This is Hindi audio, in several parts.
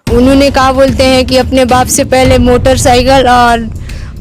उन्होंने कहा बोलते हैं कि अपने बाप से पहले मोटरसाइकिल और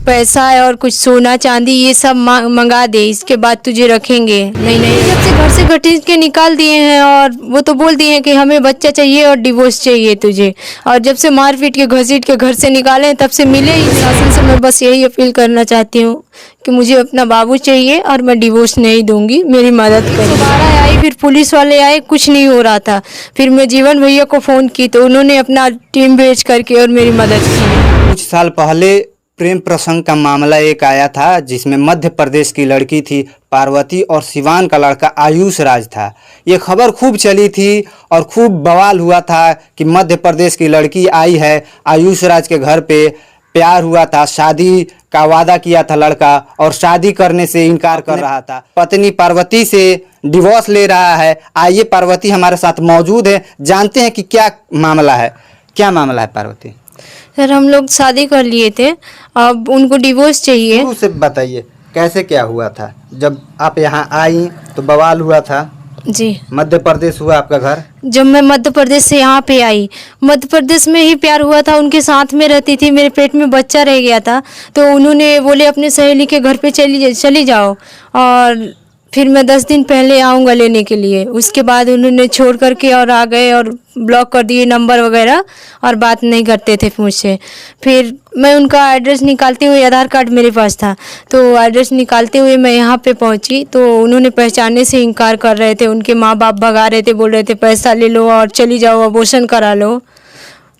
पैसा है और कुछ सोना चांदी ये सब मंगा दे, इसके बाद तुझे रखेंगे। नहीं नहीं, जब से घर से घसीट के निकाल दिए हैं और वो तो बोल दिए हैं कि हमें बच्चा चाहिए और डिवोर्स चाहिए तुझे। और जब से मार पीट के घसीट के घर से निकाले तब से मिले ही नहीं। शासन से मैं बस यही अपील करना चाहती हूँ कि मुझे अपना बाबू चाहिए और मैं डिवोर्स नहीं दूंगी, मेरी मदद करें। दोबारा आई, फिर पुलिस वाले आए, कुछ नहीं हो रहा था। फिर मैं जीवन भैया को फ़ोन की तो उन्होंने अपना टीम भेज करके और मेरी मदद की। कुछ साल पहले प्रेम प्रसंग का मामला एक आया था जिसमें मध्य प्रदेश की लड़की थी पार्वती और सिवान का लड़का आयुष राज था। ये खबर खूब चली थी और खूब बवाल हुआ था कि मध्य प्रदेश की लड़की आई है, आयुष राज के घर पे प्यार हुआ था, शादी का वादा किया था लड़का और शादी करने से इनकार कर रहा था। पत्नी पार्वती से डिवोर्स ले रहा है। आइए पार्वती हमारे साथ मौजूद है, जानते हैं कि क्या मामला है। क्या मामला है पार्वती? सर, हम लोग शादी कर लिए थे, अब उनको डिवोर्स चाहिए। शुरू से बताइए कैसे क्या हुआ था? जब आप यहाँ आई तो बवाल हुआ था। जी, मध्य प्रदेश हुआ आपका घर? जब मैं मध्य प्रदेश से यहाँ पे आई, मध्य प्रदेश में ही प्यार हुआ था, उनके साथ में रहती थी, मेरे पेट में बच्चा रह गया था तो उन्होंने बोले अपने सहेली के घर पे चली जाओ और फिर मैं 10 दिन पहले आऊँगा लेने के लिए। उसके बाद उन्होंने छोड़ करके और आ गए और ब्लॉक कर दिए नंबर वगैरह और बात नहीं करते थे मुझसे। फिर मैं उनका एड्रेस निकालते हुए, आधार कार्ड मेरे पास था तो एड्रेस निकालते हुए मैं यहाँ पे पहुँची तो उन्होंने पहचानने से इनकार कर रहे थे। उनके माँ बाप भगा रहे थे, बोल रहे थे पैसा ले लो और चली जाओ, अबॉर्शन करा लो।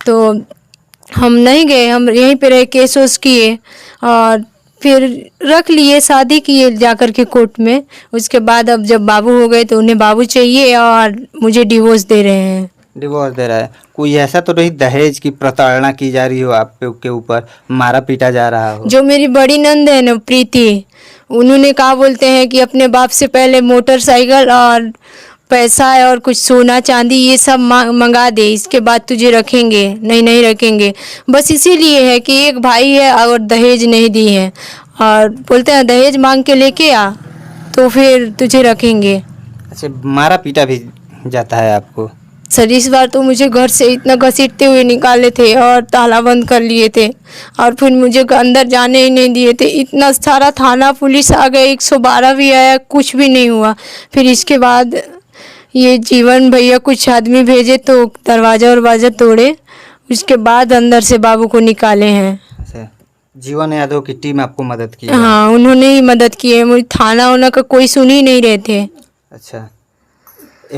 तो हम नहीं गए, हम यहीं पे रह केस वेस किए और फिर रख लिए, शादी किए जाकर के कोर्ट में। उसके बाद अब जब बाबू हो गए तो उन्हें बाबू चाहिए और मुझे डिवोर्स दे रहे हैं। डिवोर्स दे रहा है? कोई ऐसा तो नहीं दहेज की प्रताड़ना की जा रही हो आप के ऊपर, मारा पीटा जा रहा हो? जो मेरी बड़ी नंद है ना प्रीति, उन्होंने कहा बोलते हैं कि अपने बाप से पहले मोटरसाइकिल और पैसा है और कुछ सोना चांदी ये सब मंगा दे, इसके बाद तुझे रखेंगे। नहीं नहीं रखेंगे, बस इसीलिए है कि एक भाई है और दहेज नहीं दी है और बोलते हैं दहेज मांग के लेके आ तो फिर तुझे रखेंगे। अच्छा, मारा पीटा भी जाता है आपको? सर, इस बार तो मुझे घर से इतना घसीटते हुए निकाले थे और ताला बंद कर लिए थे और फिर मुझे अंदर जाने ही नहीं दिए थे। इतना सारा थाना पुलिस आ गए, 112 भी आया, कुछ भी नहीं हुआ। फिर इसके बाद ये जीवन भैया कुछ आदमी भेजे तो दरवाज़ा वरवाज़ा तोड़े, उसके बाद अंदर से बाबू को निकाले हैं। अच्छा, जीवन यादव की टीम आपको मदद की है? हाँ, उन्होंने ही मदद की है। मुझे थाना वाना का कोई सुन ही नहीं रहे थे। अच्छा,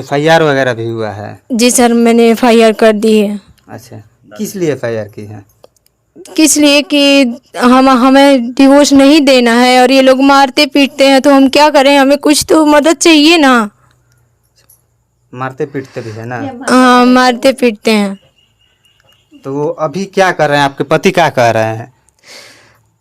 FIR वगैरह भी हुआ है? जी सर, मैंने FIR कर दी है। अच्छा, किस लिए FIR की है? किस लिए कि हमें डिवोर्स नहीं देना है और ये लोग मारते पीटते हैं तो हम क्या करें, हमें कुछ तो मदद चाहिए ना। मारते पीटते भी है ना? हाँ, मारते पीटते हैं। तो वो अभी क्या कर रहे हैं? आपके पति क्या कह रहे हैं?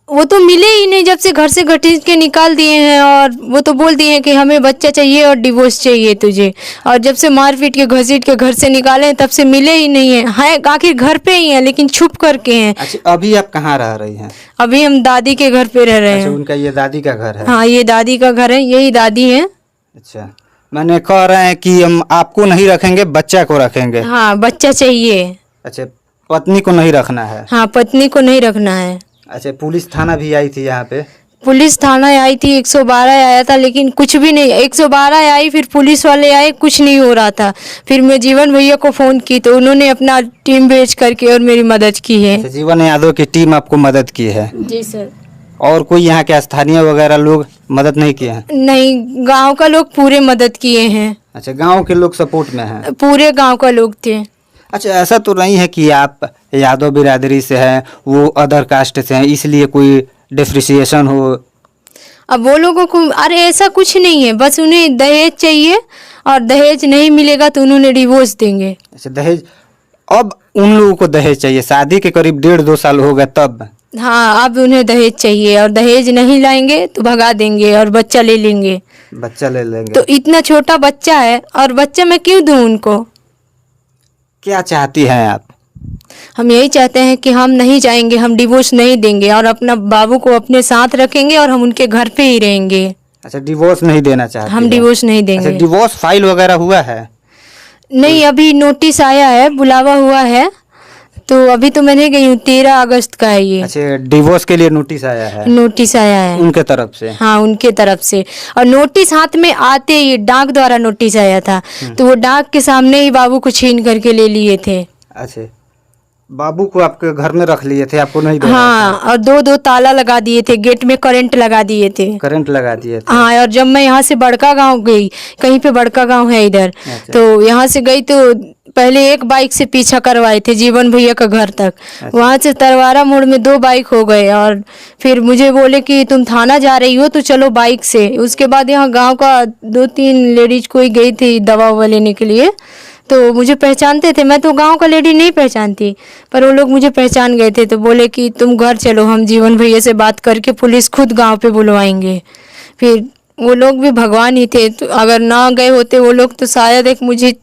वो तो मिले ही नहीं, जब से घर से घसीट के निकाल दिए हैं और वो तो बोल दिए हैं कि हमें बच्चा चाहिए और डिवोर्स चाहिए तुझे। और जब से मार पीट के घसीट के घर से निकाले तब से मिले ही नहीं है आखिर घर पे ही हैं लेकिन छुप करके हैं। अच्छा, अभी आप कहाँ रह रही हैं? अभी हम दादी के घर पे रह रहे हैं। अच्छा, उनका ये दादी का घर है? हाँ, ये दादी का घर है, यही दादी है। अच्छा, मैंने कह रहे हैं कि हम आपको नहीं रखेंगे, बच्चा को रखेंगे। हाँ, बच्चा चाहिए। अच्छा, पत्नी को नहीं रखना है? हाँ, पत्नी को नहीं रखना है। अच्छा, पुलिस थाना भी आई थी यहाँ पे? पुलिस थाना आई थी, 112 आया था लेकिन कुछ भी नहीं। 112 आई, फिर पुलिस वाले आए, कुछ नहीं हो रहा था। फिर मैं जीवन भैया को फ़ोन की तो उन्होंने अपना टीम भेज करके और मेरी मदद की है। अच्छा, जीवन यादव की टीम आपको मदद की है? जी सर। और कोई यहाँ के स्थानीय वगैरह लोग मदद नहीं किए हैं? नहीं, गांव का लोग पूरे मदद किए हैं। अच्छा, गांव के लोग सपोर्ट में हैं? पूरे गांव का लोग थे। अच्छा, ऐसा तो नहीं है कि आप यादव बिरादरी से हैं, वो अदर कास्ट से हैं, इसलिए कोई डिफ्रेंशिएशन हो? अब वो लोगों को, अरे ऐसा कुछ नहीं है, बस उन्हें दहेज चाहिए और दहेज नहीं मिलेगा तो उन्होंने डिवोर्स देंगे। अच्छा, दहेज? अब उन लोगों को दहेज चाहिए? शादी के करीब 1.5-2 साल हो गए तब? हाँ, अब उन्हें दहेज चाहिए और दहेज नहीं लाएंगे तो भगा देंगे और बच्चा ले लेंगे। बच्चा ले लेंगे? तो इतना छोटा बच्चा है और बच्चा मैं क्यों दूं उनको? क्या चाहती हैं आप? हम यही चाहते हैं कि हम नहीं जाएंगे, हम डिवोर्स नहीं देंगे और अपना बाबू को अपने साथ रखेंगे और हम उनके घर पे ही रहेंगे। अच्छा, डिवोर्स नहीं देना चाहती हम हैं? डिवोर्स नहीं अच्छा, देंगे। डिवोर्स फाइल वगैरह हुआ है? नहीं, अभी नोटिस आया है, बुलावा हुआ है तो अभी तो मैंने गई हूँ, 13 अगस्त का है ये अच्छा, डिवोर्स के लिए नोटिस आया है नोटिस आया है। उनके तरफ से? हाँ, उनके तरफ से। और नोटिस हाथ में आते ही डाक द्वारा नोटिस आया था, तो वो डाक के सामने ही बाबू को छीन करके ले लिए थे। अच्छा, बाबू को आपके घर में रख लिए थे, आपको नहीं दे रहे हाँ, और दो दो ताला लगा दिए थे, गेट में करंट लगा दिए थे। थे? करंट लगा दिए थे? हाँ, और जब मैं यहाँ से बड़का गांव गई, कहीं पे बड़का गांव है इधर, अच्छा। तो यहाँ से गई तो पहले एक बाइक से पीछा करवाए थे जीवन भैया का घर तक। वहाँ से तरवारा मोड़ में 2 बाइक हो गए, और फिर मुझे बोले कि तुम थाना जा रही हो तो चलो बाइक से। उसके बाद यहाँ गांव का 2-3 लेडीज कोई गई थी दवा ववा लेने के लिए, तो मुझे पहचानते थे। मैं तो गांव का लेडी नहीं पहचानती, पर वो लोग मुझे पहचान गए थे, तो बोले कि तुम घर चलो, हम जीवन भैया से बात करके पुलिस खुद गांव पे बुलवाएंगे। फिर वो लोग भी भगवान ही थे, तो अगर ना गए होते वो लोग तो शायद एक मुझे,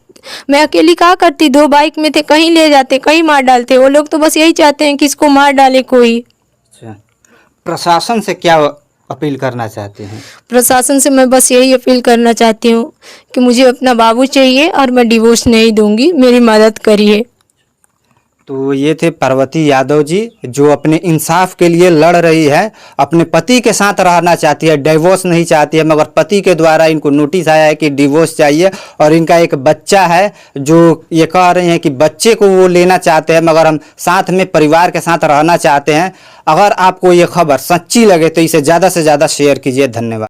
मैं अकेली क्या करती, 2 बाइक में थे, कहीं ले जाते, कहीं मार डालते। वो लोग तो बस यही चाहते हैं कि इसको मार डाले कोई। अच्छा, प्रशासन से क्या अपील करना चाहते हैं? प्रशासन से मैं बस यही अपील करना चाहती हूँ कि मुझे अपना बाबू चाहिए और मैं डिवोर्स नहीं दूंगी, मेरी मदद करिए। तो ये थे पार्वती यादव जी, जो अपने इंसाफ के लिए लड़ रही है, अपने पति के साथ रहना चाहती है, डिवोर्स नहीं चाहती है, मगर पति के द्वारा इनको नोटिस आया है कि डिवोर्स चाहिए। और इनका एक बच्चा है, जो ये कह रहे हैं कि बच्चे को वो लेना चाहते हैं, मगर हम साथ में परिवार के साथ रहना चाहते हैं। अगर आपको ये खबर सच्ची लगे तो इसे ज़्यादा से ज़्यादा शेयर कीजिए। धन्यवाद।